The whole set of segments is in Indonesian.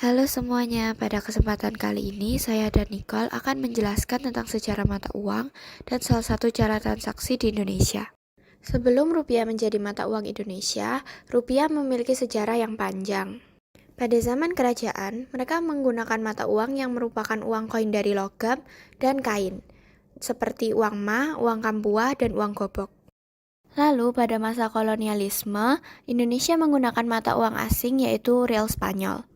Halo semuanya, pada kesempatan kali ini saya dan Nicole akan menjelaskan tentang sejarah mata uang dan salah satu cara transaksi di Indonesia. Sebelum rupiah menjadi mata uang Indonesia, rupiah memiliki sejarah yang panjang. Pada zaman kerajaan, mereka menggunakan mata uang yang merupakan uang koin dari logam dan kain, seperti uang mah, uang kampua, dan uang gobok. Lalu pada masa kolonialisme, Indonesia menggunakan mata uang asing yaitu rial Spanyol.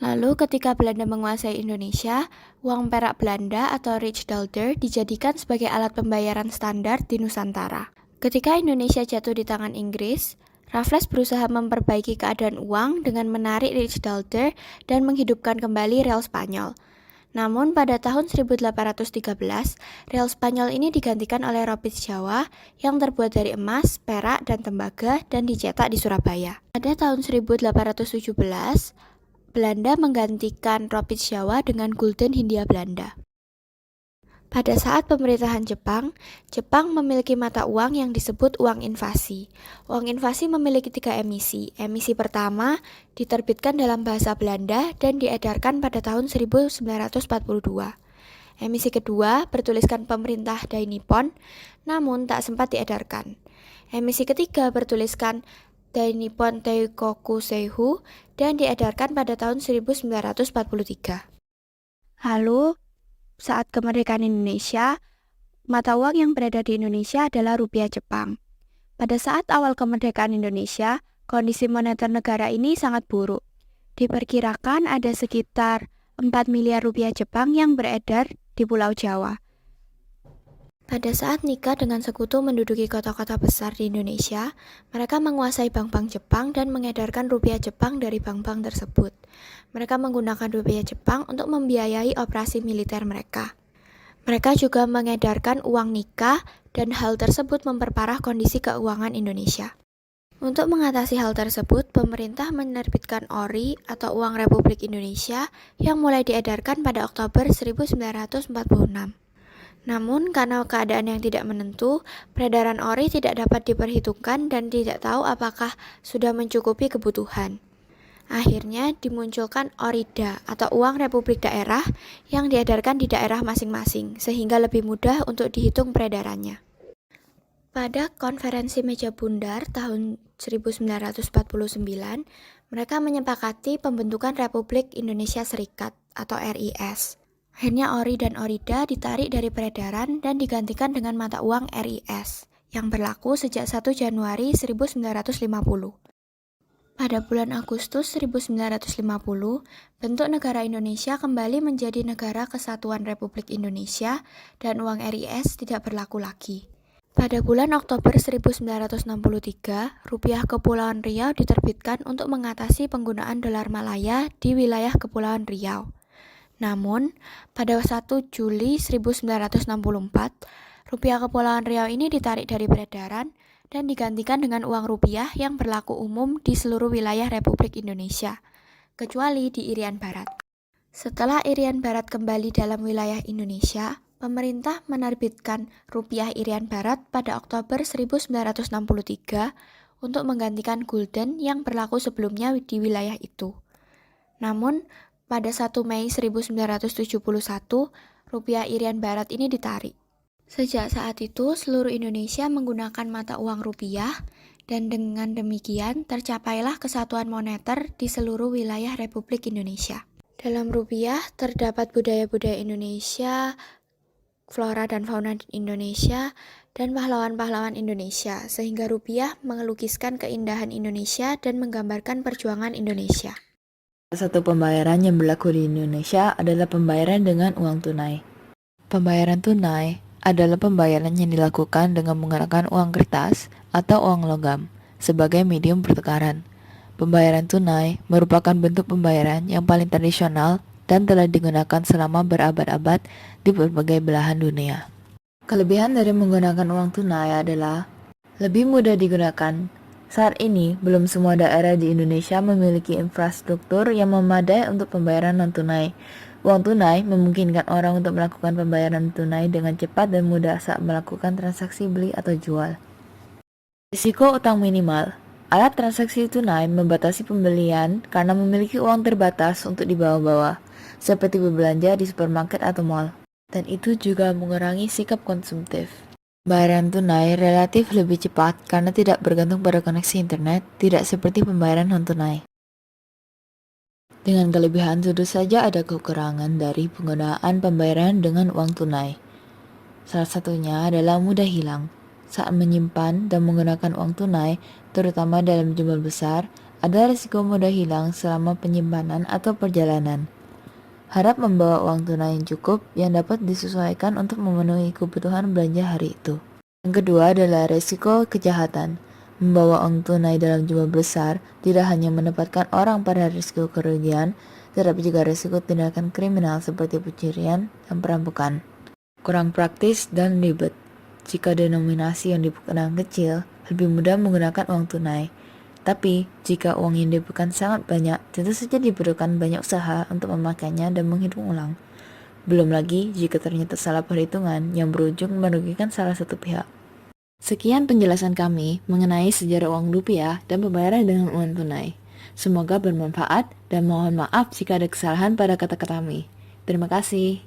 Lalu ketika Belanda menguasai Indonesia, uang perak Belanda atau Rijksdaalder dijadikan sebagai alat pembayaran standar di Nusantara. Ketika Indonesia jatuh di tangan Inggris, Raffles berusaha memperbaiki keadaan uang dengan menarik Rijksdaalder dan menghidupkan kembali rial Spanyol. Namun pada tahun 1813, rial Spanyol ini digantikan oleh Ropit Jawa yang terbuat dari emas, perak, dan tembaga dan dicetak di Surabaya. Pada tahun 1817, Belanda menggantikan Ropit Jawa dengan Gulden Hindia Belanda. Pada saat pemerintahan Jepang, Jepang memiliki mata uang yang disebut uang invasi. Uang invasi memiliki 3 emisi. Emisi pertama diterbitkan dalam bahasa Belanda dan diedarkan pada tahun 1942. Emisi kedua bertuliskan pemerintah Dai Nippon, namun tak sempat diedarkan. Emisi ketiga bertuliskan Dai Nippon Teikoku Seihu dan diedarkan pada tahun 1943. Lalu, saat kemerdekaan Indonesia, mata uang yang beredar di Indonesia adalah rupiah Jepang. Pada saat awal kemerdekaan Indonesia, kondisi moneter negara ini sangat buruk. Diperkirakan ada sekitar 4 miliar rupiah Jepang yang beredar di Pulau Jawa. Pada saat nikah dengan sekutu menduduki kota-kota besar di Indonesia, mereka menguasai bank-bank Jepang dan mengedarkan rupiah Jepang dari bank-bank tersebut. Mereka menggunakan rupiah Jepang untuk membiayai operasi militer mereka. Mereka juga mengedarkan uang nikah dan hal tersebut memperparah kondisi keuangan Indonesia. Untuk mengatasi hal tersebut, pemerintah menerbitkan ORI atau Uang Republik Indonesia yang mulai diedarkan pada Oktober 1946. Namun, karena keadaan yang tidak menentu, peredaran ORI tidak dapat diperhitungkan dan tidak tahu apakah sudah mencukupi kebutuhan. Akhirnya dimunculkan ORIDA atau Uang Republik Daerah yang diedarkan di daerah masing-masing, sehingga lebih mudah untuk dihitung peredarannya. Pada konferensi meja bundar tahun 1949, mereka menyepakati pembentukan Republik Indonesia Serikat atau RIS. Akhirnya ORI dan ORIDA ditarik dari peredaran dan digantikan dengan mata uang RIS yang berlaku sejak 1 Januari 1950. Pada bulan Agustus 1950, bentuk negara Indonesia kembali menjadi Negara Kesatuan Republik Indonesia dan uang RIS tidak berlaku lagi. Pada bulan Oktober 1963, rupiah Kepulauan Riau diterbitkan untuk mengatasi penggunaan dolar Malaya di wilayah Kepulauan Riau. Namun, pada 1 Juli 1964, rupiah Kepulauan Riau ini ditarik dari peredaran dan digantikan dengan uang rupiah yang berlaku umum di seluruh wilayah Republik Indonesia, kecuali di Irian Barat. Setelah Irian Barat kembali dalam wilayah Indonesia, pemerintah menerbitkan rupiah Irian Barat pada Oktober 1963 untuk menggantikan gulden yang berlaku sebelumnya di wilayah itu. Namun, pada 1 Mei 1971, rupiah Irian Barat ini ditarik. Sejak saat itu, seluruh Indonesia menggunakan mata uang rupiah, dan dengan demikian tercapailah kesatuan moneter di seluruh wilayah Republik Indonesia. Dalam rupiah terdapat budaya-budaya Indonesia, flora dan fauna Indonesia, dan pahlawan-pahlawan Indonesia, sehingga rupiah melukiskan keindahan Indonesia dan menggambarkan perjuangan Indonesia. Salah satu pembayaran yang berlaku di Indonesia adalah pembayaran dengan uang tunai. Pembayaran tunai adalah pembayaran yang dilakukan dengan menggunakan uang kertas atau uang logam sebagai medium pertukaran. Pembayaran tunai merupakan bentuk pembayaran yang paling tradisional dan telah digunakan selama berabad-abad di berbagai belahan dunia. Kelebihan dari menggunakan uang tunai adalah lebih mudah digunakan. Saat ini, belum semua daerah di Indonesia memiliki infrastruktur yang memadai untuk pembayaran non-tunai. Uang tunai memungkinkan orang untuk melakukan pembayaran tunai dengan cepat dan mudah saat melakukan transaksi beli atau jual. Risiko utang minimal. Alat transaksi tunai membatasi pembelian karena memiliki uang terbatas untuk dibawa-bawa, seperti berbelanja di supermarket atau mall. Dan itu juga mengurangi sikap konsumtif. Pembayaran tunai relatif lebih cepat karena tidak bergantung pada koneksi internet, tidak seperti pembayaran non-tunai. Dengan kelebihan tentu saja ada kekurangan dari penggunaan pembayaran dengan uang tunai. Salah satunya adalah mudah hilang. Saat menyimpan dan menggunakan uang tunai, terutama dalam jumlah besar, ada risiko mudah hilang selama penyimpanan atau perjalanan. Harap membawa uang tunai yang cukup yang dapat disesuaikan untuk memenuhi kebutuhan belanja hari itu. Yang kedua adalah risiko kejahatan. Membawa uang tunai dalam jumlah besar tidak hanya menempatkan orang pada risiko kerugian, tetapi juga risiko tindakan kriminal seperti pencurian dan perampokan. Kurang praktis dan ribet. Jika denominasi yang dipegang kecil, lebih mudah menggunakan uang tunai. Tapi, jika uang yang dipegang sangat banyak, tentu saja diperlukan banyak usaha untuk memakainya dan menghitung ulang. Belum lagi jika ternyata salah perhitungan yang berujung merugikan salah satu pihak. Sekian penjelasan kami mengenai sejarah uang rupiah dan pembayaran dengan uang tunai. Semoga bermanfaat dan mohon maaf jika ada kesalahan pada kata-kata kami. Terima kasih.